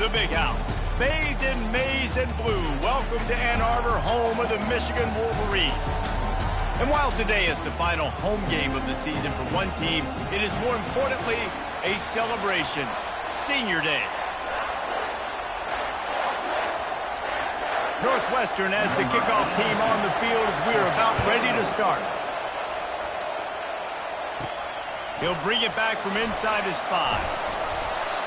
the Big House. Bathed in maize and blue, welcome to Ann Arbor, home of the Michigan Wolverines. And while today is the final home game of the season for one team, it is more importantly a celebration, Senior Day. Northwestern has the kickoff team on the field as we are about ready to start. He'll bring it back from inside his 5.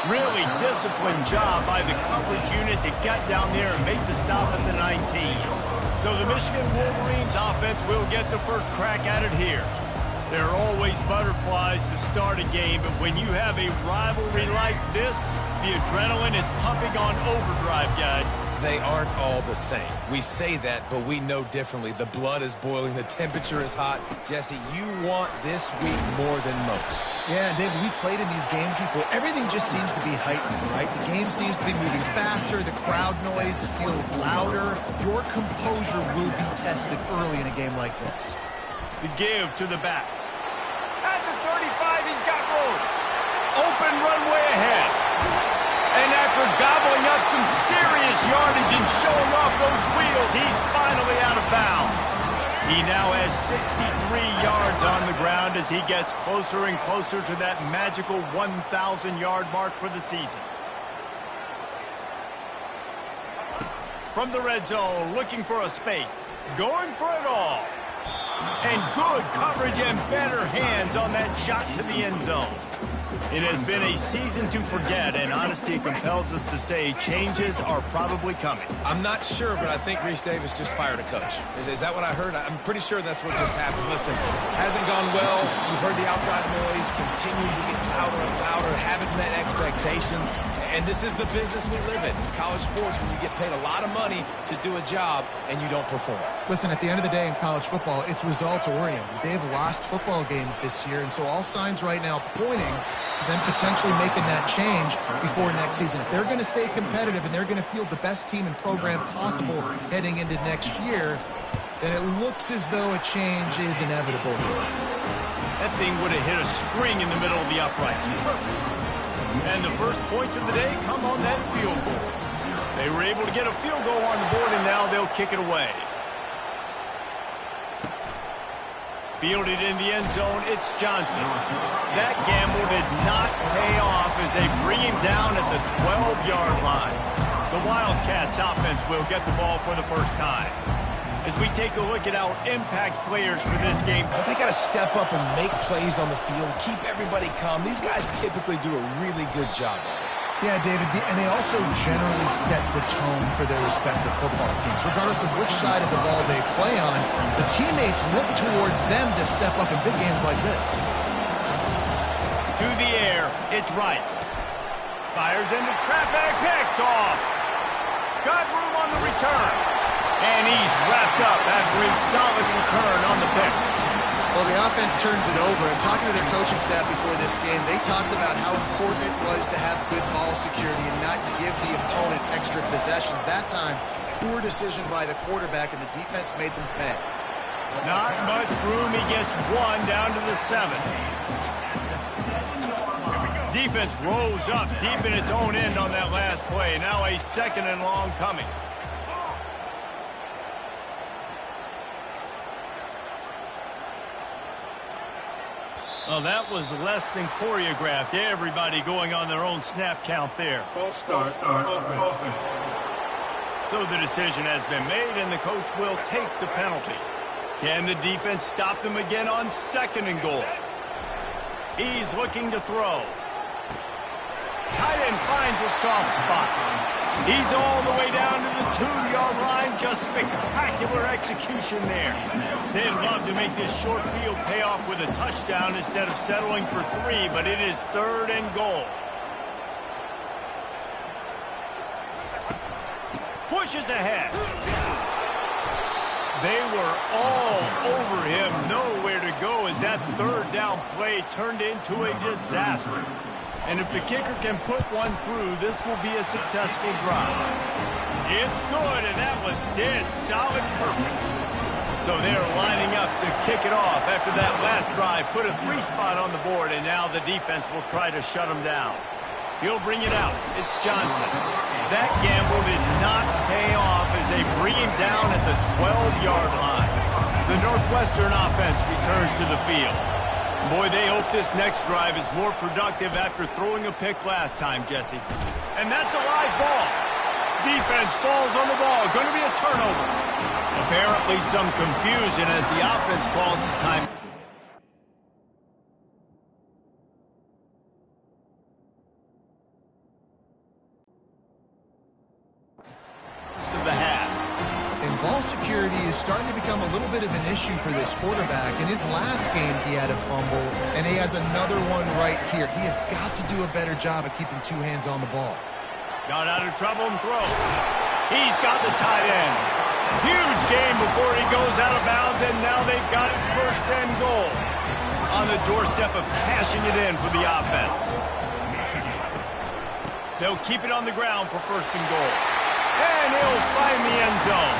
Really disciplined job by the coverage unit to get down there and make the stop at the 19. So the Michigan Wolverines offense will get the first crack at it here. There are always butterflies to start a game, but when you have a rivalry like this, the adrenaline is pumping on overdrive, guys. They aren't all the same. We say that, but we know differently. The blood is boiling. The temperature is hot. Jesse, you want this week more than most. Yeah, David, we played in these games before. Everything just seems to be heightened, right? The game seems to be moving faster. The crowd noise feels louder. Your composure will be tested early in a game like this. The give to the back. At the 35, he's got room. Open runway ahead. And after gobbling up some serious yardage and showing off those wheels, he's finally out of bounds. He now has 63 yards on the ground as he gets closer and closer to that magical 1,000-yard mark for the season. From the red zone, looking for a spate, going for it all. And good coverage and better hands on that shot to the end zone. It has been a season to forget, and honesty compels us to say changes are probably coming. I'm not sure, but I think Reese Davis just fired a coach. Is that what I heard? I'm pretty sure that's what just happened. Listen, hasn't gone well. You've heard the outside noise, continuing to get louder and louder, haven't met expectations. And this is the business we live in college sports, when you get paid a lot of money to do a job and you don't perform. Listen, at the end of the day in college football, it's results-oriented. They've lost football games this year, and so all signs right now pointing to them potentially making that change before next season. If they're going to stay competitive and they're going to field the best team and program possible heading into next year, then it looks as though a change is inevitable here. That thing would have hit a string in the middle of the uprights. Perfect. And the first points of the day come on that field goal. They were able to get a field goal on the board, and now they'll kick it away. Fielded in the end zone, it's Johnson. That gamble did not pay off as they bring him down at the 12-yard line. The Wildcats offense will get the ball for the first time. As we take a look at our impact players for this game. But they got to step up and make plays on the field, keep everybody calm. These guys typically do a really good job of it. Yeah, David, and they also generally set the tone for their respective football teams. Regardless of which side of the ball they play on, the teammates look towards them to step up in big games like this. To the air, it's right. Fires into traffic, picked off. Got room on the return. And he's wrapped up after a solid return on the pick. Well, the offense turns it over, and talking to their coaching staff before this game, they talked about how important it was to have good ball security and not give the opponent extra possessions. That time, poor decision by the quarterback, and the defense made them pay. Not much room. He gets one down to the 7. Defense rose up deep in its own end on that last play. Now a 2nd and long coming. Well, that was less than choreographed. Everybody going on their own snap count there. False start, offense. So the decision has been made, and the coach will take the penalty. Can the defense stop them again on 2nd and goal? He's looking to throw. Tight end finds a soft spot. He's all the way down to the 2-yard line. Just spectacular execution there. They'd love to make this short field pay off with a touchdown instead of settling for 3, but it is 3rd and goal. Pushes ahead. They were all over him. Nowhere to go as that 3rd down play turned into a disaster. And if the kicker can put one through, this will be a successful drive. It's good, and that was dead solid perfect. So they're lining up to kick it off after that last drive. Put a 3 spot on the board, and now the defense will try to shut them down. He'll bring it out. It's Johnson. That gamble did not pay off as they bring him down at the 12-yard line. The Northwestern offense returns to the field. Boy, they hope this next drive is more productive after throwing a pick last time, Jesse. And that's a live ball. Defense falls on the ball. Going to be a turnover. Apparently some confusion as the offense calls the time. Of the half. And ball security is starting to become a little bit of an issue for this quarterback. In his last game, he had a fumble, and he has another one right here. He has got to do a better job of keeping two hands on the ball. Got out of trouble and throws. He's got the tight end. Huge game before he goes out of bounds, and now they've got it first and goal. On the doorstep of cashing it in for the offense. They'll keep it on the ground for first and goal. And he'll find the end zone.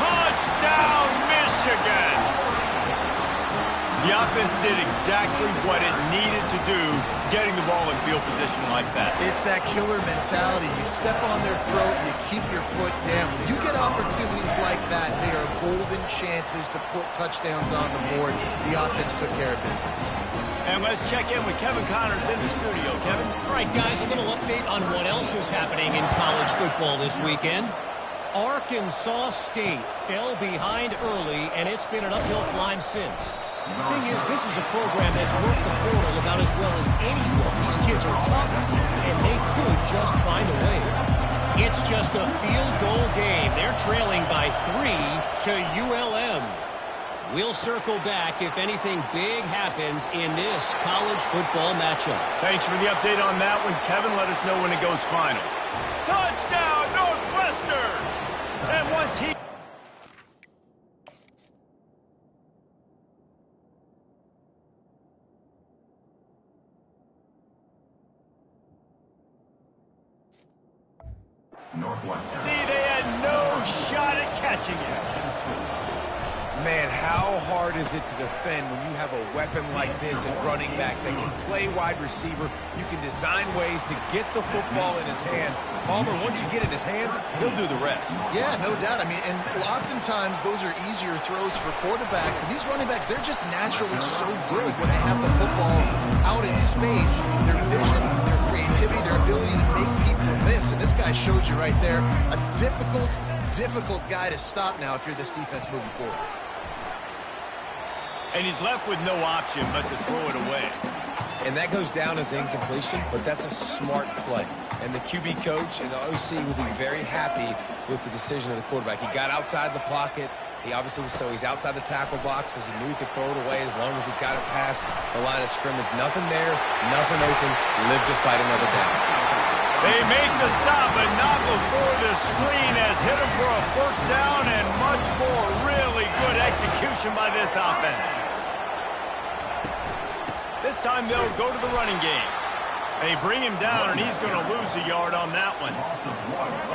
Touchdown, Michigan! The offense did exactly what it needed to do, getting the ball in field position like that. It's that killer mentality. You step on their throat, you keep your foot down. You get opportunities like that, they are golden chances to put touchdowns on the board. The offense took care of business. And let's check in with Kevin Connors in the studio. Kevin? All right, guys, a little update on what else is happening in college football this weekend. Arkansas State fell behind early, and it's been an uphill climb since. The thing is, this is a program that's worked the portal about as well as anyone. These kids are tough, and they could just find a way. It's just a field goal game. They're trailing by 3 to ULM. We'll circle back if anything big happens in this college football matchup. Thanks for the update on that one, Kevin. Let us know when it goes final. Touchdown, Northwestern! And once he... Northwestern. They had no shot at catching it. Man, how hard is it to defend when you have a weapon like this at running back that can play wide receiver? You can design ways to get the football in his hand. Palmer, once you get it in his hands, he'll do the rest. Yeah, no doubt. I mean, and oftentimes those are easier throws for quarterbacks. And these running backs, they're just naturally so good when they have the football out in space. Their vision, their creativity, their ability to make people miss. And this guy showed you right there, a difficult guy to stop now if you're this defense moving forward. And he's left with no option but to throw it away. And that goes down as incompletion, but that's a smart play. And the QB coach and the OC will be very happy with the decision of the quarterback. He got outside the pocket. He obviously was, so he's outside the tackle box, as he knew he could throw it away as long as he got it past the line of scrimmage. Nothing there, nothing open, live to fight another down. They make the stop, but not before the screen has hit him for a first down and much more. Really good execution by this offense. This time they'll go to the running game. They bring him down, and he's going to lose a yard on that one.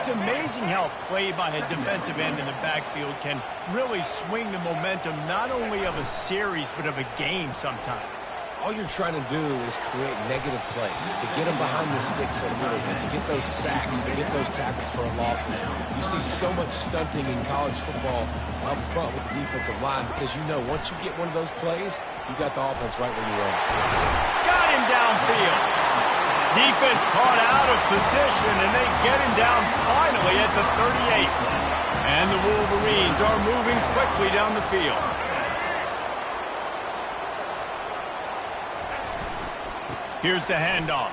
It's amazing how play by a defensive end in the backfield can really swing the momentum not only of a series but of a game sometimes. All you're trying to do is create negative plays, to get them behind the sticks a little bit, to get those sacks, to get those tackles for losses. You see so much stunting in college football up front with the defensive line because you know once you get one of those plays, you got the offense right where you are. Got him downfield. Defense caught out of position, and they get him down finally at the 38. And the Wolverines are moving quickly down the field. Here's the handoff.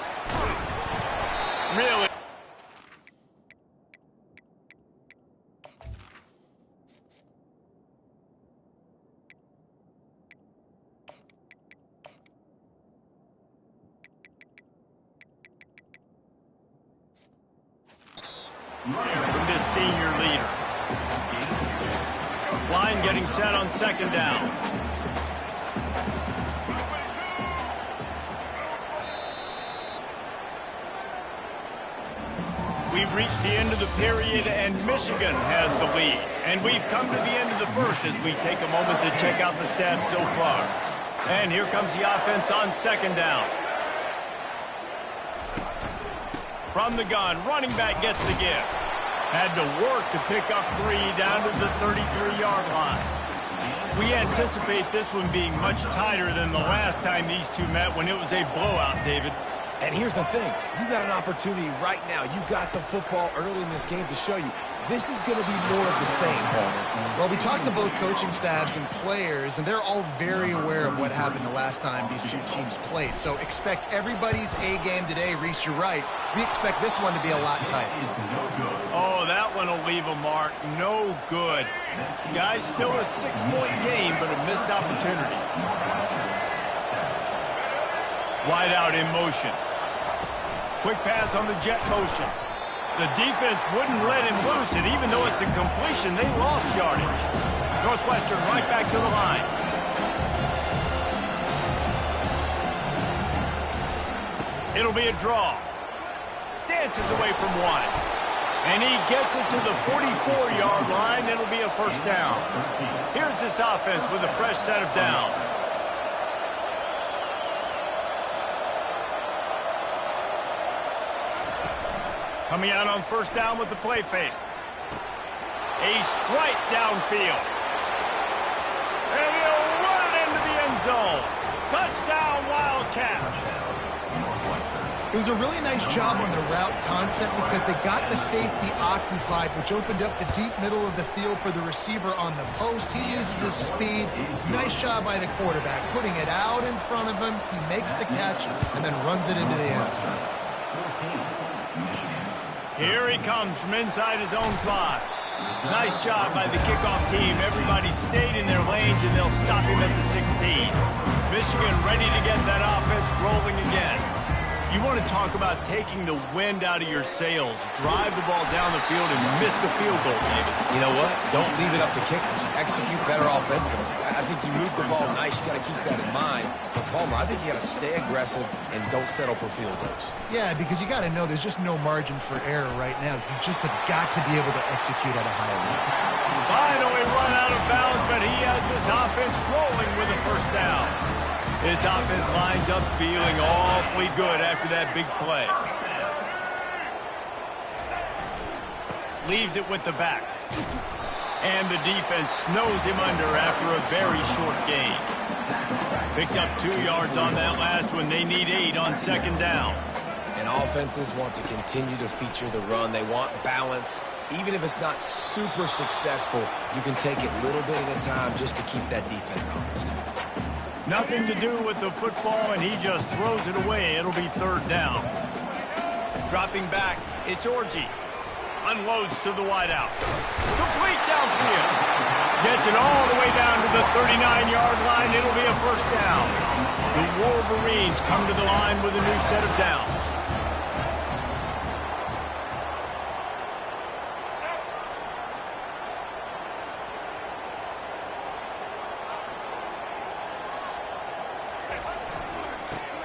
Really? From this senior leader. Line getting set on second down. We've reached the end of the period, and Michigan has the lead. And we've come to the end of the first as we take a moment to check out the stats so far. And here comes the offense on second down. From the gun, running back gets the gift. Had to work to pick up 3 down to the 33-yard line. We anticipate this one being much tighter than the last time these two met when it was a blowout, David. And here's the thing. You got an opportunity right now. You got the football early in this game to show you. This is going to be more of the same, Palmer. Well, we talked to both coaching staffs and players, and they're all very aware of what happened the last time these two teams played. So expect everybody's A game today. Reese, you're right. We expect this one to be a lot tighter. Oh, that one will leave a mark. No good. Guys, still a 6-point game, but a missed opportunity. Wide out in motion. Quick pass on the jet motion. The defense wouldn't let him loose, and even though it's a completion, they lost yardage. Northwestern right back to the line. It'll be a draw. Dances away from one. And he gets it to the 44-yard line. It'll be a first down. Here's this offense with a fresh set of downs. Coming out on first down with the play fake. A strike downfield. And he'll run it into the end zone. Touchdown, Wildcats. It was a really nice job on the route concept because they got the safety occupied, which opened up the deep middle of the field for the receiver on the post. He uses his speed. Nice job by the quarterback, putting it out in front of him. He makes the catch and then runs it into the end zone. Here he comes from inside his own 5. Nice job by the kickoff team. Everybody stayed in their lanes, and they'll stop him at the 16. Michigan ready to get that offense rolling again. You want to talk about taking the wind out of your sails. Drive the ball down the field and miss the field goal, David. You know what? Don't leave it up to kickers. Execute better offensively. I think you move the ball nice. You got to keep that in mind. But, Palmer, I think you got to stay aggressive and don't settle for field goals. Yeah, because you got to know there's just no margin for error right now. You just have got to be able to execute at a higher level. Finally run out of bounds, but he has this offense rolling with a first down. This offense lines up feeling awfully good after that big play. Leaves it with the back. And the defense snows him under after a very short gain. Picked up 2 yards on that last one. They need 8 on second down. And offenses want to continue to feature the run. They want balance. Even if it's not super successful, you can take it little bit at a time just to keep that defense honest. Nothing to do with the football, and he just throws it away. It'll be third down. Dropping back, it's Orji. Unloads to the wideout. Complete downfield. Gets it all the way down to the 39-yard line. It'll be a first down. The Wolverines come to the line with a new set of downs.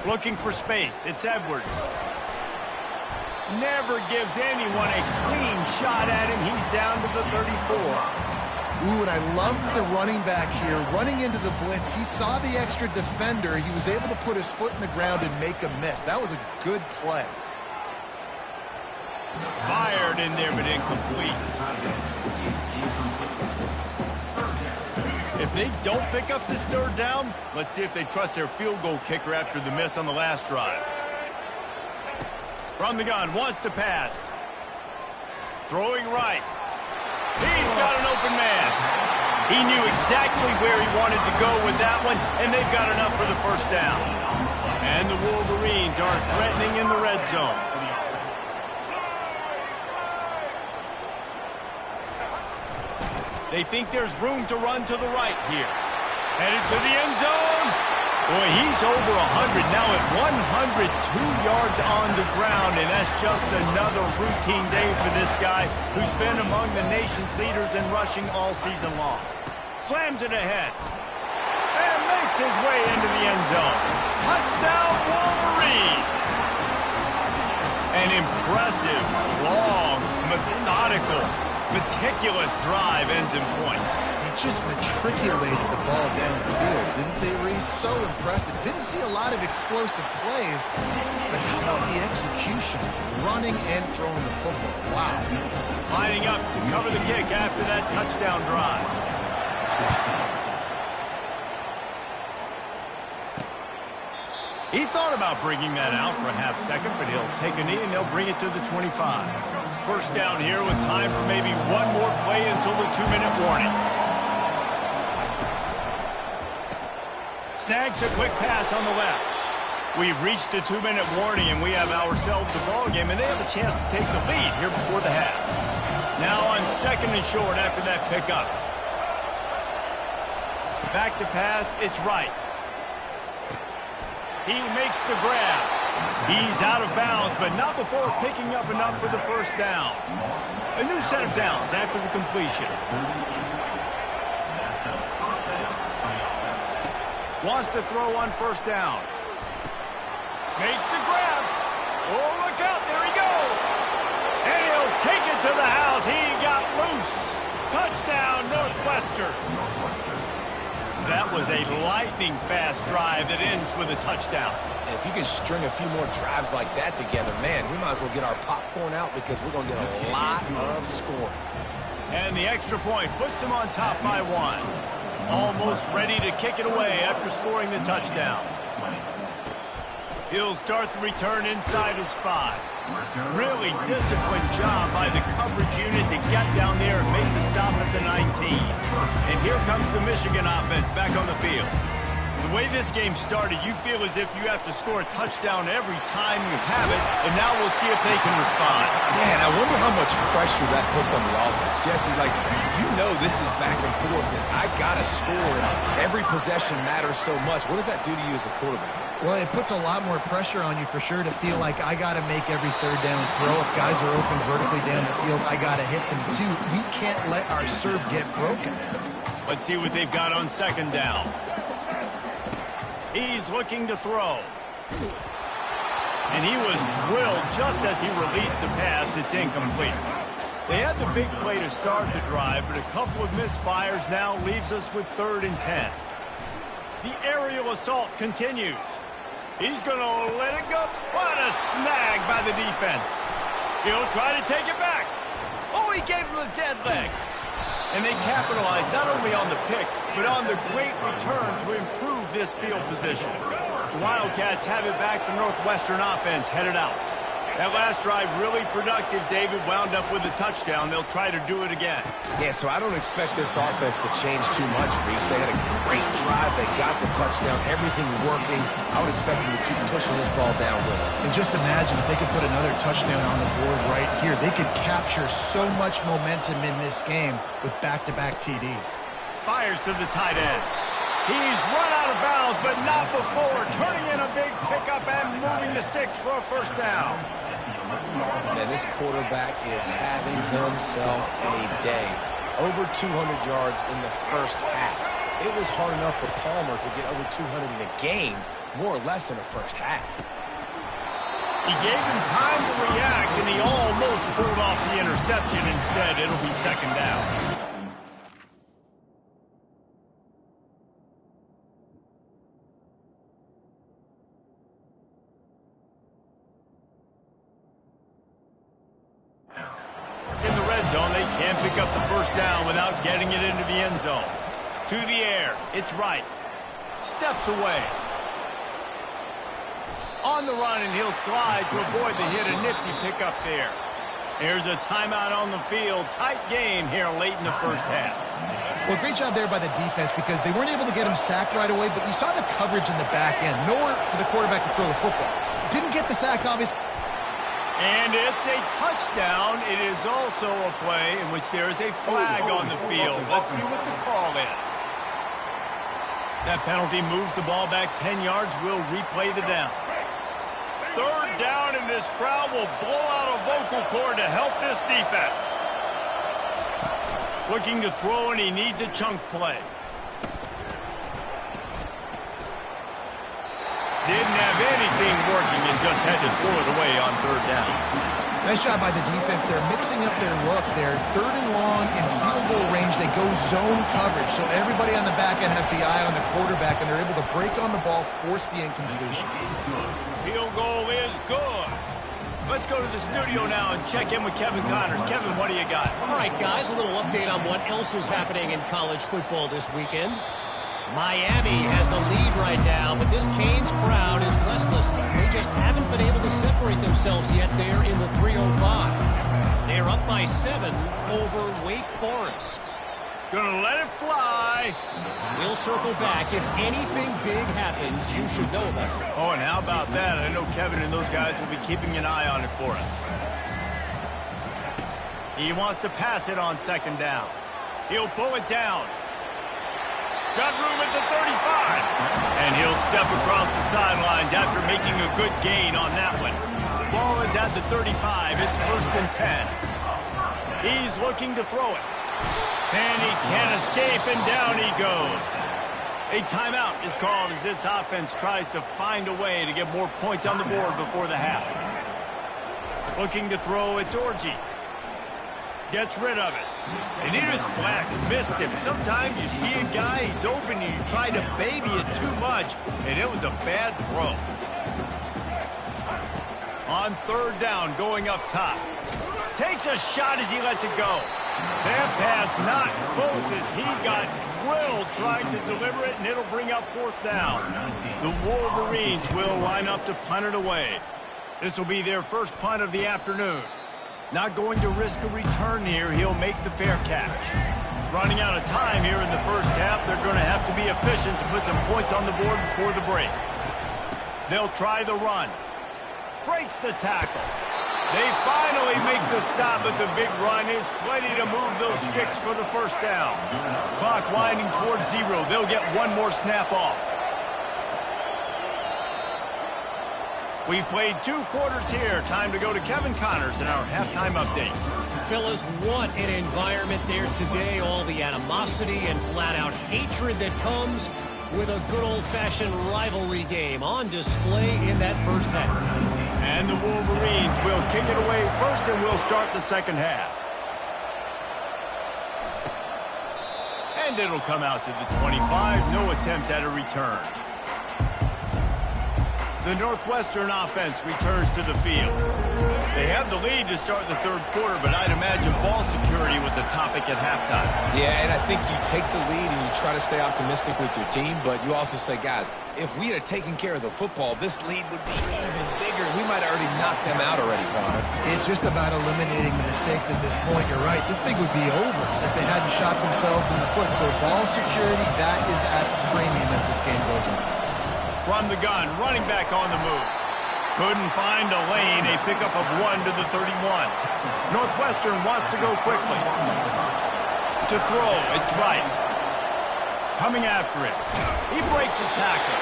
Looking for space. It's Edwards. Never gives anyone a clean shot at him. He's down to the 34. Ooh, and I love the running back here. Running into the blitz, he saw the extra defender. He was able to put his foot in the ground and make a miss. That was a good play. Fired in there, but incomplete. If they don't pick up this third down, let's see if they trust their field goal kicker after the miss on the last drive. From the gun, wants to pass. Throwing right. He's got an open man. He knew exactly where he wanted to go with that one, and they've got enough for the first down. And the Wolverines are threatening in the red zone. They think there's room to run to the right here. Headed to the end zone. Boy, he's over 100 now at 102 yards on the ground, and that's just another routine day for this guy who's been among the nation's leaders in rushing all season long. Slams it ahead and makes his way into the end zone. Touchdown, Wolverines! An impressive, long, methodical Meticulous drive ends in points. They just matriculated the ball down the field, didn't they, Reese? So impressive. Didn't see a lot of explosive plays, but how about the execution, running and throwing the football? Wow. Lining up to cover the kick after that touchdown drive. He thought about bringing that out for a half second, but he'll take a knee and they'll bring it to the 25. First down here with time for maybe one more play until the 2-minute warning. Snags a quick pass on the left. We've reached the 2-minute warning and we have ourselves a ball game, and they have a chance to take the lead here before the half. Now on 2nd and short after that pickup. Back to pass, it's right. He makes the grab. He's out of bounds, but not before picking up enough for the first down. A new set of downs after the completion. Wants to throw on first down. Makes the grab. Oh, look out. There he goes. And he'll take it to the house. He got loose. Touchdown, Northwestern. That was a lightning-fast drive that ends with a touchdown. If you can string a few more drives like that together, man, we might as well get our popcorn out because we're going to get a lot of scoring. And the extra point puts them on top by 1. Almost ready to kick it away after scoring the touchdown. He'll start the return inside his 5. Really disciplined job by the coverage unit to get down there and make the stop at the 19. And here comes the Michigan offense back on the field. The way this game started, you feel as if you have to score a touchdown every time you have it, and now we'll see if they can respond. Yeah, and I wonder how much pressure that puts on the offense. Jesse, like, you know this is back and forth, and I got to score, and every possession matters so much. What does that do to you as a quarterback? Well, it puts a lot more pressure on you for sure to feel like I got to make every third down throw. If guys are open vertically down the field, I got to hit them too. We can't let our serve get broken. Let's see what they've got on 2nd down. He's looking to throw. And he was drilled just as he released the pass. It's incomplete. They had the big play to start the drive, but a couple of misfires now leaves us with 3rd and 10. The aerial assault continues. He's going to let it go. What a snag by the defense. He'll try to take it back. Oh, he gave him a dead leg. And they capitalized not only on the pick, but on the great return to improve this field position. The Wildcats have it back. The Northwestern offense headed out. That last drive really productive. David wound up with a touchdown. They'll try to do it again. Yeah, so I don't expect this offense to change too much, Reese. They had a great drive. They got the touchdown. Everything working. I would expect them to keep pushing this ball downhill. And just imagine if they could put another touchdown on the board right here. They could capture so much momentum in this game with back-to-back TDs. Fires to the tight end. He's run out of bounds, but not before turning in a big pickup and moving the sticks for a first down. Man, this quarterback is having himself a day. Over 200 yards in the first half. It was hard enough for Palmer to get over 200 in a game, more or less in the first half. He gave him time to react, and he almost pulled off the interception. Instead, it'll be 2nd down. In the red zone, they can pick up the first down without getting it into the end zone. To the air, it's right. Steps away. On the run, and he'll slide to avoid the hit. A nifty pickup there. Here's a timeout on the field. Tight game here late in the first half. Well, great job there by the defense because they weren't able to get him sacked right away, but you saw the coverage in the back end. Nowhere for the quarterback to throw the football. Didn't get the sack, obviously. And it's a touchdown. It is also a play in which there is a flag on the field. Let's see what the call is. That penalty moves the ball back 10 yards. We'll replay the down. 3rd down, and this crowd will blow out a vocal cord to help this defense. Looking to throw, and he needs a chunk play. Didn't have anything working and just had to throw it away on 3rd down. Nice job by the defense. They're mixing up their look. They're 3rd and long in field goal range. They go zone coverage. So everybody on the back end has the eye on the quarterback, and they're able to break on the ball, force the incompletion. Field goal is good. Let's go to the studio now and check in with Kevin Connors. Kevin, what do you got? All right, guys, a little update on what else is happening in college football this weekend. Miami has the lead right now, but this Canes crowd is restless. They just haven't been able to separate themselves yet there in the 305. They're up by 7 over Wake Forest. Gonna let it fly. We'll circle back. If anything big happens, you should know about it. Oh, and how about that? I know Kevin and those guys will be keeping an eye on it for us. He wants to pass it on 2nd down. He'll pull it down. Got room at the 35. And he'll step across the sidelines after making a good gain on that one. The ball is at the 35. It's 1st and 10. He's looking to throw it. And he can't escape, and down he goes. A timeout is called as this offense tries to find a way to get more points on the board before the half. Looking to throw, it's Orji. Gets rid of it. And he just flat missed him. Sometimes you see a guy, he's open, and you try to baby it too much, and it was a bad throw. On 3rd down, going up top. Takes a shot as he lets it go. That pass not close as he got drilled trying to deliver it, and it'll bring up 4th down. The Wolverines will line up to punt it away. This will be their first punt of the afternoon. Not going to risk a return here. He'll make the fair catch. Running out of time here in the first half. They're going to have to be efficient to put some points on the board before the break. They'll try the run. Breaks the tackle. They finally make the stop, but the big run is plenty to move those sticks for the 1st down. Clock winding towards 0. They'll get one more snap off. We've played 2 quarters here. Time to go to Kevin Connors in our halftime update. Fellas, what an environment there today. All the animosity and flat-out hatred that comes with a good old-fashioned rivalry game on display in that first half. And the Wolverines will kick it away first, and we'll start the 2nd half. And it'll come out to the 25. No attempt at a return. The Northwestern offense returns to the field. They have the lead to start the 3rd quarter, but I'd imagine ball security was a topic at halftime. Yeah, and I think you take the lead and you try to stay optimistic with your team, but you also say, guys, if we had taken care of the football, this lead would be even bigger. We might have already knocked them out already, Connor. It's just about eliminating the mistakes at this point. You're right. This thing would be over if they hadn't shot themselves in the foot. So ball security, that is at premium as this game goes on. From the gun, running back on the move. Couldn't find a lane, a pickup of 1 to the 31. Northwestern wants to go quickly. To throw, it's right. Coming after it. He breaks a tackle.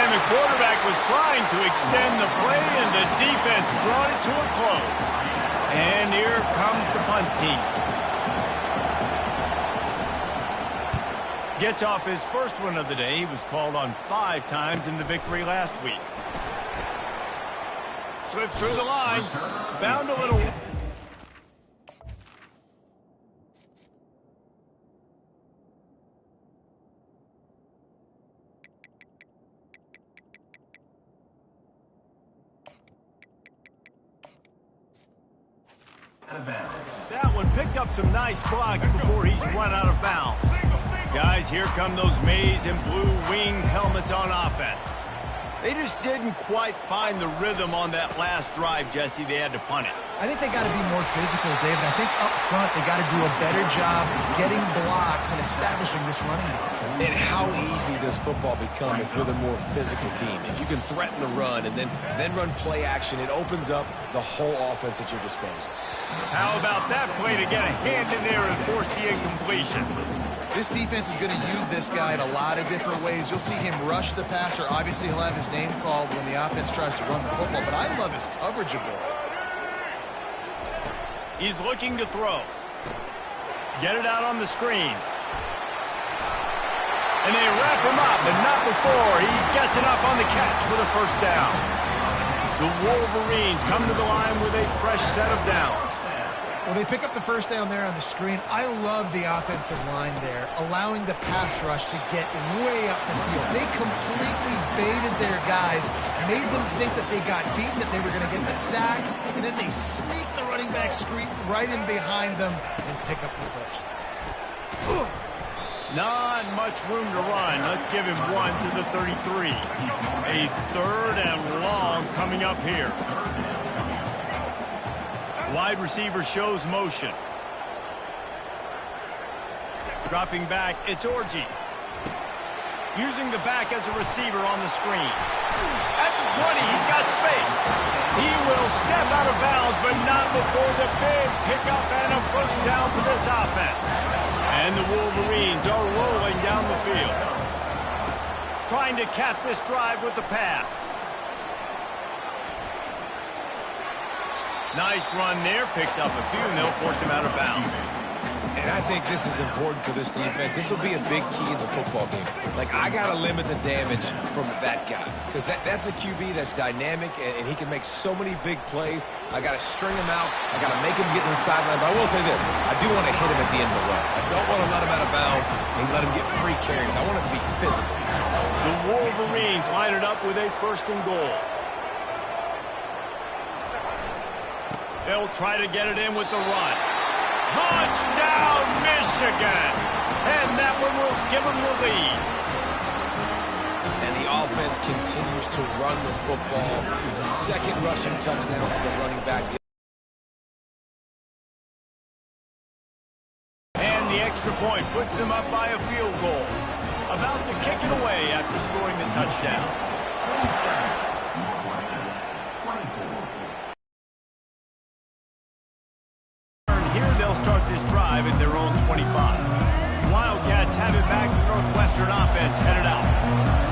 And the quarterback was trying to extend the play, and the defense brought it to a close. And here comes the punt team. Gets off his first one of the day. He was called on 5 times in the victory last week. Slips through the line. Bound a little. That one picked up some nice blocks before he's run out of bounds. Guys, here come those maize and blue winged helmets on offense. They just didn't quite find the rhythm on that last drive, Jesse. They had to punt it. I think they got to be more physical, David. I think up front they got to do a better job getting blocks and establishing this running game. And how easy does football become if you're the more physical team? If you can threaten the run and then run play action, it opens up the whole offense at your disposal. How about that play to get a hand in there and force the incompletion? This defense is going to use this guy in a lot of different ways. You'll see him rush the passer. Obviously, he'll have his name called when the offense tries to run the football, but I love his coverage ability. He's looking to throw. Get it out on the screen. And they wrap him up, but not before he gets enough on the catch for the 1st down. The Wolverines come to the line with a fresh set of downs. Well, they pick up the first down there on the screen. I love the offensive line there, allowing the pass rush to get way up the field. They completely baited their guys, made them think that they got beaten, that they were going to get the sack, and then they sneak the running back screen right in behind them and pick up the first. Not much room to run. Let's give him one to the 33. A third and long coming up here. Wide receiver shows motion. Dropping back, it's Orji. Using the back as a receiver on the screen. At the 20, he's got space. He will step out of bounds, but not before the big pickup and a first down for this offense. And the Wolverines are rolling down the field. Trying to cap this drive with the pass. Nice run there, picks up a few, and they'll force him out of bounds. And I think this is important for this defense. This will be a big key in the football game. Like, I got to limit the damage from that guy. Because that's a QB that's dynamic, and he can make so many big plays. I got to string him out. I got to make him get to the sideline. But I will say this. I do want to hit him at the end of the runs. I don't want to let him out of bounds and let him get free carries. I want it to be physical. The Wolverines line it up with a first and goal. They'll try to get it in with the run. Touchdown, Michigan! And that one will give them the lead. And the offense continues to run the football. The second rushing touchdown for the running back. And the extra point puts them up by a field goal. About to kick it away after scoring the touchdown. Start this drive at their own 25. Wildcats have it back. The Northwestern offense headed out.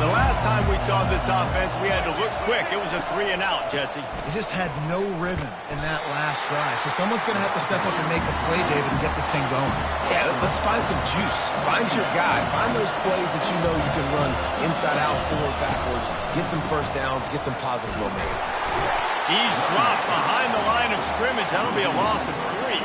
The last time we saw this offense, we had to look quick. It was a 3-and-out, Jesse. They just had no rhythm in that last drive. So someone's going to have to step up and make a play, David, and get this thing going. Yeah, let's find some juice. Find your guy. Find those plays that you know you can run inside out, forward, backwards. Get some first downs. Get some positive momentum. He's dropped behind the line of scrimmage. That'll be a loss of 3.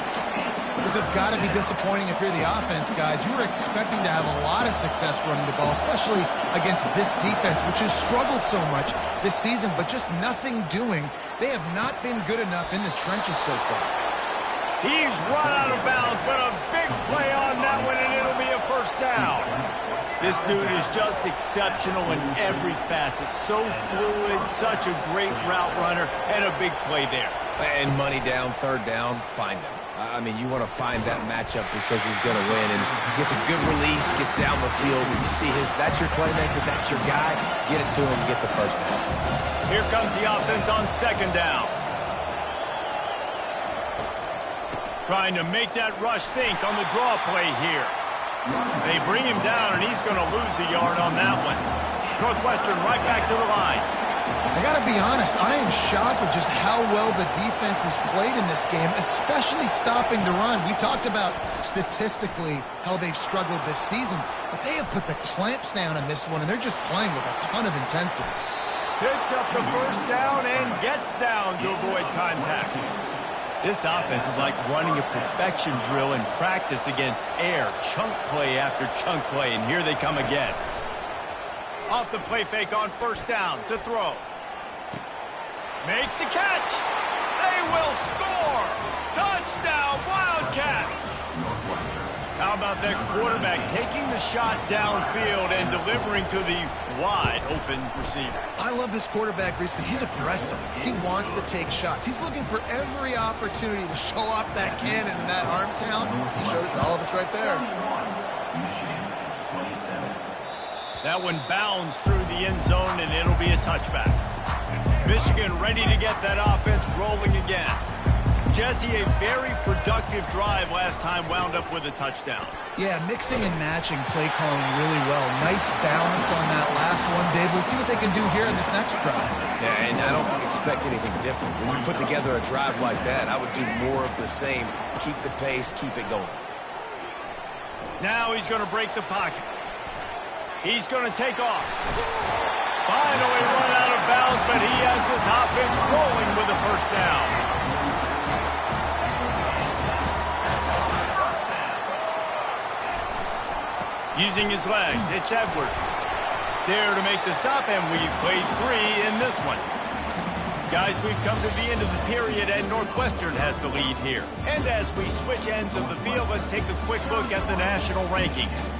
This has got to be disappointing if you're the offense, guys. You were expecting to have a lot of success running the ball, especially against this defense, which has struggled so much this season, but just nothing doing. They have not been good enough in the trenches so far. He's run out of bounds, but a big play on that one, and it'll be a first down. This dude is just exceptional in every facet. So fluid, such a great route runner, and a big play there. And money down, third down, find him. I mean, you want to find that matchup because he's going to win. And gets a good release, gets down the field. You see that's your playmaker, that's your guy. Get it to him, get the first down. Here comes the offense on second down. Trying to make that rush think on the draw play here. They bring him down, and he's going to lose a yard on that one. Northwestern right back to the line. I got to be honest, I am shocked at just how well the defense has played in this game, especially stopping the run. We talked about statistically how they've struggled this season, but they have put the clamps down in this one, and they're just playing with a ton of intensity. Picks up the first down and gets down to avoid contact. This offense is like running a perfection drill in practice against air, chunk play after chunk play, and here they come again. Off the play fake on first down to throw. Makes the catch. They will score. Touchdown, Wildcats. How about that quarterback taking the shot downfield and delivering to the wide open receiver? I love this quarterback, Reese, because he's aggressive. He wants to take shots. He's looking for every opportunity to show off that cannon and that arm talent. He showed it to all of us right there. That one bounds through the end zone, and it'll be a touchback. Michigan ready to get that offense rolling again. Jesse, a very productive drive last time wound up with a touchdown. Yeah, mixing and matching play calling really well. Nice balance on that last one, Dave. Let's see what they can do here in this next drive. Yeah, and I don't expect anything different. When you put together a drive like that, I would do more of the same. Keep the pace, keep it going. Now he's going to break the pocket. He's going to take off. Finally run out of bounds, but he has this offense rolling with a first down. Using his legs, it's Edwards. There to make the stop, and we played 3 in this one. Guys, we've come to the end of the period, and Northwestern has the lead here. And as we switch ends of the field, let's take a quick look at the national rankings.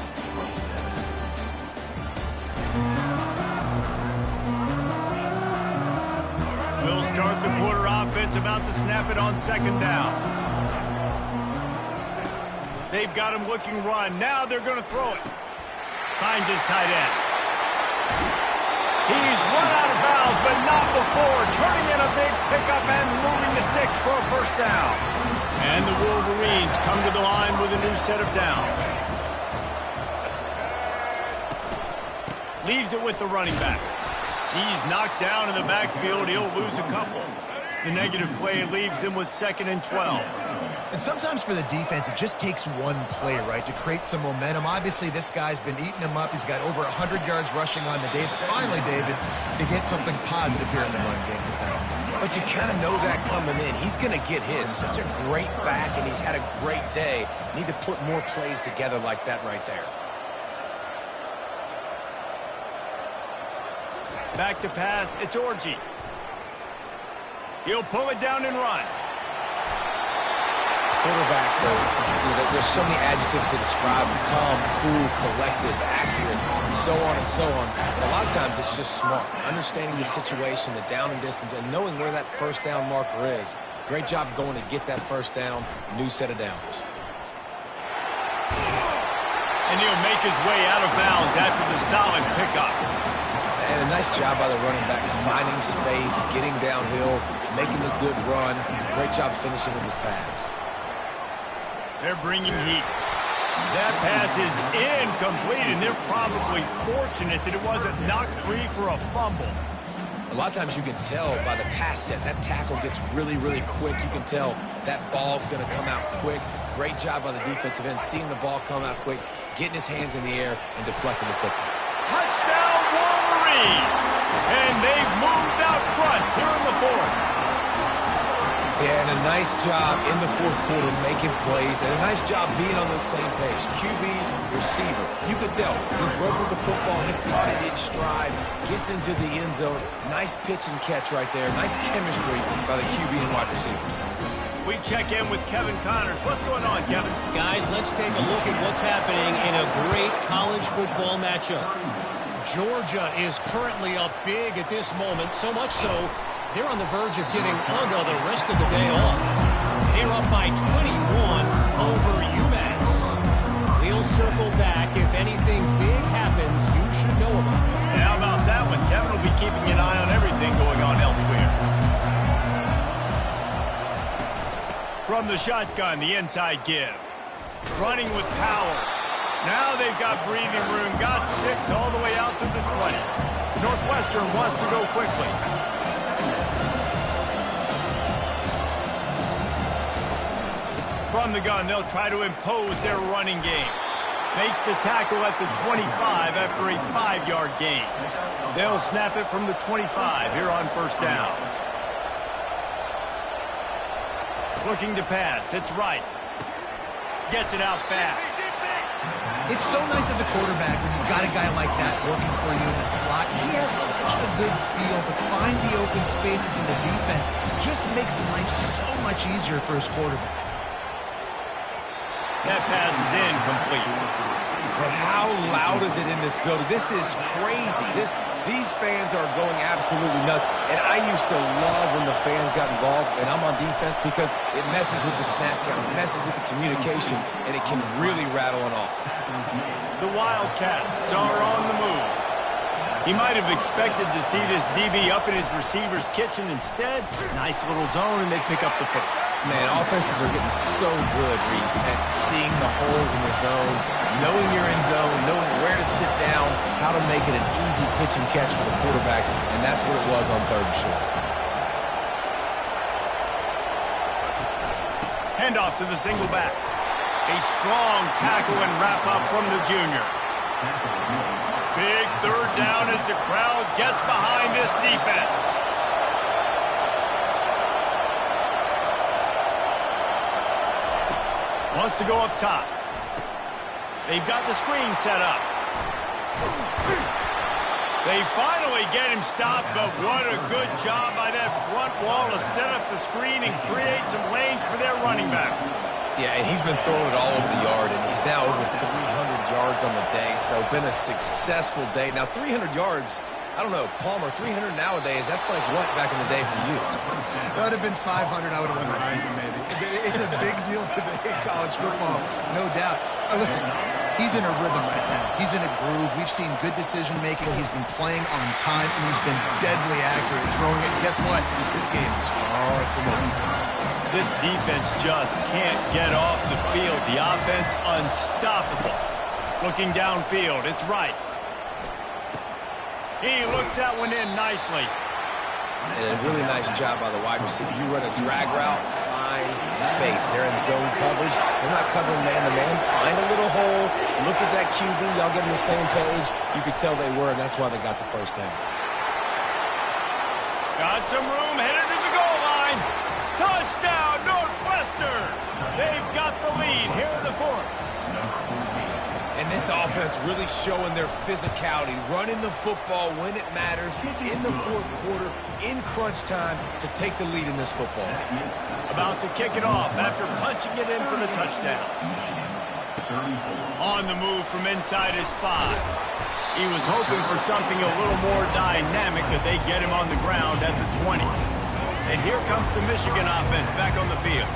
We'll start the quarter offense, about to snap it on second down. They've got him looking run. Now they're going to throw it. Finds his tight end. He's run out of bounds, but not before. Turning in a big pickup and moving the sticks for a first down. And the Wolverines come to the line with a new set of downs. Leaves it with the running back. He's knocked down in the backfield. He'll lose a couple. The negative play leaves him with 2nd and 12. And sometimes for the defense, it just takes one play, right, to create some momentum. Obviously, this guy's been eating him up. He's got over 100 yards rushing on the day. But finally, David, they get something positive here in the run game defensively. But you kind of know that coming in. He's going to get his. Such a great back, and he's had a great day. Need to put more plays together like that right there. Back to pass, it's Orji. He'll pull it down and run. Quarterbacks are, there's so many adjectives to describe them. Calm, cool, collected, accurate, so on and so on. But a lot of times it's just smart. Understanding the situation, the down and distance, and knowing where that first down marker is. Great job going to get that first down. New set of downs. And he'll make his way out of bounds after the solid pickup. And a nice job by the running back, finding space, getting downhill, making a good run. Great job finishing with his pads. They're bringing heat. That pass is incomplete, and they're probably fortunate that it wasn't knocked free for a fumble. A lot of times you can tell by the pass set, that tackle gets really, really quick. You can tell that ball's going to come out quick. Great job by the defensive end, seeing the ball come out quick, getting his hands in the air, and deflecting the football. Touchdown, Wolverines! And they've moved out front here in the 4th. Yeah, and a nice job in the 4th quarter making plays, and a nice job being on the same page. QB, receiver. You could tell he broke with the football, he caught it in stride, gets into the end zone. Nice pitch and catch right there. Nice chemistry by the QB and wide receiver. We check in with Kevin Connors. What's going on, Kevin? Guys, let's take a look at what's happening in a great college football matchup. Georgia is currently up big at this moment, so much so they're on the verge of giving UGA the rest of the day off. They're up by 21 over UMass. We'll circle back. If anything big happens, you should know about it. And how about that one? Kevin will be keeping an eye on everything going on elsewhere. From the shotgun, the inside give. Running with power. Now they've got breathing room. Got 6 all the way out to the 20. Northwestern wants to go quickly. From the gun, they'll try to impose their running game. Makes the tackle at the 25 after a 5-yard gain. They'll snap it from the 25 here on first down. Looking to pass. It's right. Gets it out fast. It's so nice as a quarterback when you've got a guy like that working for you in the slot. He has such a good feel to find the open spaces in the defense. Just makes life so much easier for his quarterback. That pass is incomplete. But how loud is it in this building? This is crazy. These fans are going absolutely nuts. And I used to love when the fans got involved, and I'm on defense because it messes with the snap count. It messes with the communication, and it can really rattle an offense. The Wildcats are on the move. He might have expected to see this DB up in his receiver's kitchen. Instead, nice little zone, and they pick up the first. Man, offenses are getting so good, Reese, at seeing the holes in the zone, knowing you're in zone, knowing where to sit down, how to make it an easy pitch and catch for the quarterback, and that's what it was on 3rd and short. Handoff to the single back. A strong tackle and wrap up from the junior. Big third down as the crowd gets behind this defense. Wants to go up top. They've got the screen set up. They finally get him stopped, but what a good job by that front wall to set up the screen and create some lanes for their running back. Yeah, and he's been throwing it all over the yard, and he's now over 300 yards on the day, so been a successful day. Now, 300 yards, I don't know, Palmer, 300 nowadays, that's like what back in the day for you? That would have been 500. I would have won the Heisman, maybe. It's a big deal today in college football, no doubt. Listen, he's in a rhythm right now. He's in a groove. We've seen good decision-making. He's been playing on time, and he's been deadly accurate throwing it. Guess what? This game is far from over. This defense just can't get off the field. The offense unstoppable. Looking downfield, it's right. He looks that one in nicely. And a really nice job by the wide receiver. You run a drag route, find space. They're in zone coverage. They're not covering man-to-man. Find a little hole. Look at that QB. Y'all get on the same page. You could tell they were, and that's why they got the first down. Got some room, headed to the goal line. Touchdown, Northwestern! They've got the lead here in the fourth. And this offense really showing their physicality, running the football when it matters, in the fourth quarter, in crunch time, to take the lead in this football game. About to kick it off after punching it in for the touchdown. On the move from inside his 5. He was hoping for something a little more dynamic that they get him on the ground at the 20. And here comes the Michigan offense back on the field.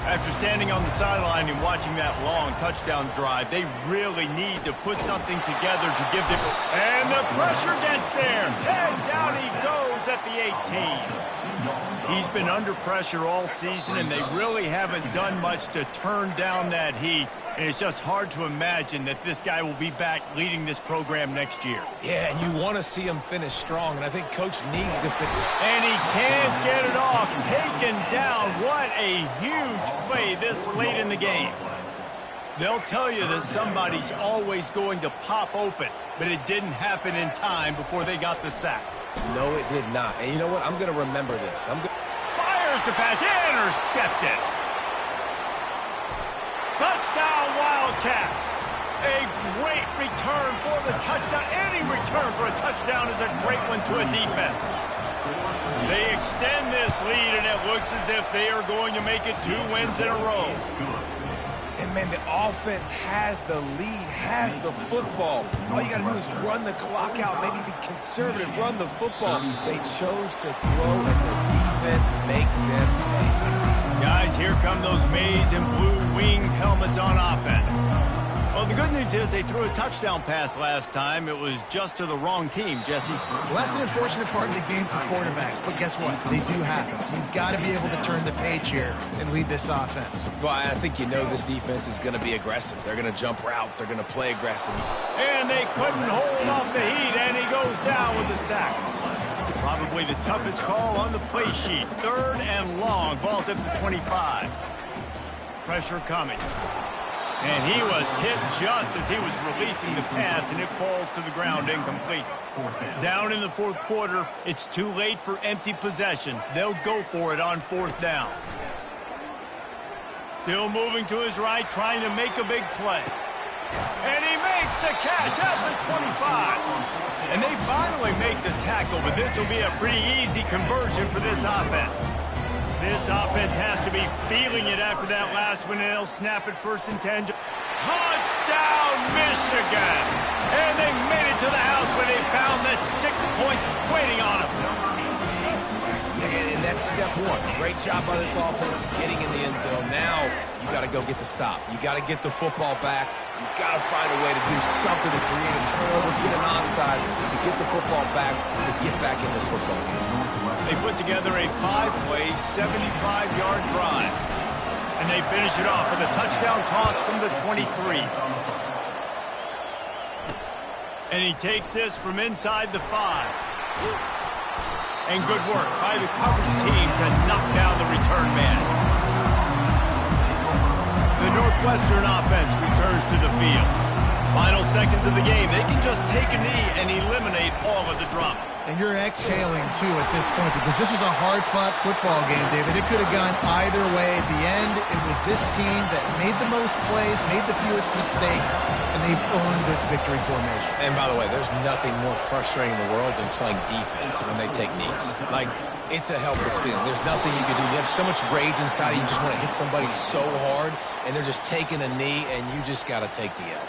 After standing on the sideline and watching that long touchdown drive, they really need to put something together to give them... And the pressure gets there. And down he goes at the 18. He's been under pressure all season, and they really haven't done much to turn down that heat. And it's just hard to imagine that this guy will be back leading this program next year. Yeah, and you want to see him finish strong, and I think Coach needs to finish. And he can't get it off. Taken down. What a huge play this late in the game. They'll tell you that somebody's always going to pop open, but it didn't happen in time before they got the sack. No, it did not. And you know what? I'm going to remember this. Fires the pass. Intercepted. Touchdown, Wildcats. A great return for the touchdown. Any return for a touchdown is a great one to a defense. They extend this lead, and it looks as if they are going to make it 2 wins in a row. And, man, the offense has the lead, has the football. All you got to do is run the clock out, maybe be conservative, run the football. They chose to throw, and the defense makes them pay. Guys, here come those maize and blue winged helmets on offense. Well, the good news is they threw a touchdown pass last time. It was just to the wrong team, Jesse. Well, that's an unfortunate part of the game for quarterbacks, but guess what? They do happen, so you've got to be able to turn the page here and lead this offense. Well, I think you know this defense is going to be aggressive. They're going to jump routes. They're going to play aggressive. And they couldn't hold off the heat, and he goes down with the sack. Probably the toughest call on the play sheet. 3rd and long. Ball's at the 25. Pressure coming. And he was hit just as he was releasing the pass, and it falls to the ground incomplete. Down in the fourth quarter, it's too late for empty possessions. They'll go for it on 4th down. Still moving to his right, trying to make a big play. And he makes the catch at the 25. And they finally make the tackle, but this will be a pretty easy conversion for this offense. This offense has to be feeling it after that last one, and they'll snap it 1st and 10. Touchdown, Michigan! And they made it to the house where they found that 6 points waiting on them. Yeah, and that's step 1. Great job by this offense getting in the end zone. Now you got to go get the stop. You got to get the football back. You got to find a way to do something to create a turnover, get an onside, to get the football back, to get back in this football game. They put together a 5-play, 75-yard drive. And they finish it off with a touchdown toss from the 23. And he takes this from inside the 5. And good work by the coverage team to knock down the return man. The Northwestern offense returns to the field. Final seconds of the game. They can just take a knee and eliminate all of the drama. And you're exhaling, too, at this point, because this was a hard-fought football game, David. It could have gone either way. At the end, it was this team that made the most plays, made the fewest mistakes, and they've earned this victory formation. And by the way, there's nothing more frustrating in the world than playing defense when they take knees. Like, it's a helpless feeling. There's nothing you can do. You have so much rage inside. You just want to hit somebody so hard, and they're just taking a knee, and you just got to take the L.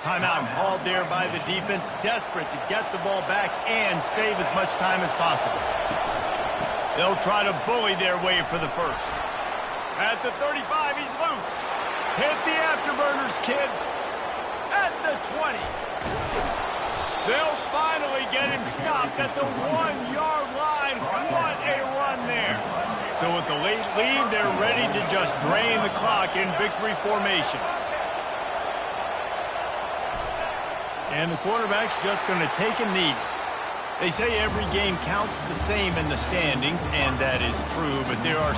Timeout called there by the defense, desperate to get the ball back and save as much time as possible. They'll try to bully their way for the first. At the 35, he's loose. Hit the afterburners, kid. At the 20. They'll finally get him stopped at the 1-yard line. What a run there. So with the late lead, they're ready to just drain the clock in victory formation. And the quarterback's just going to take a knee. They say every game counts the same in the standings, and that is true, but there are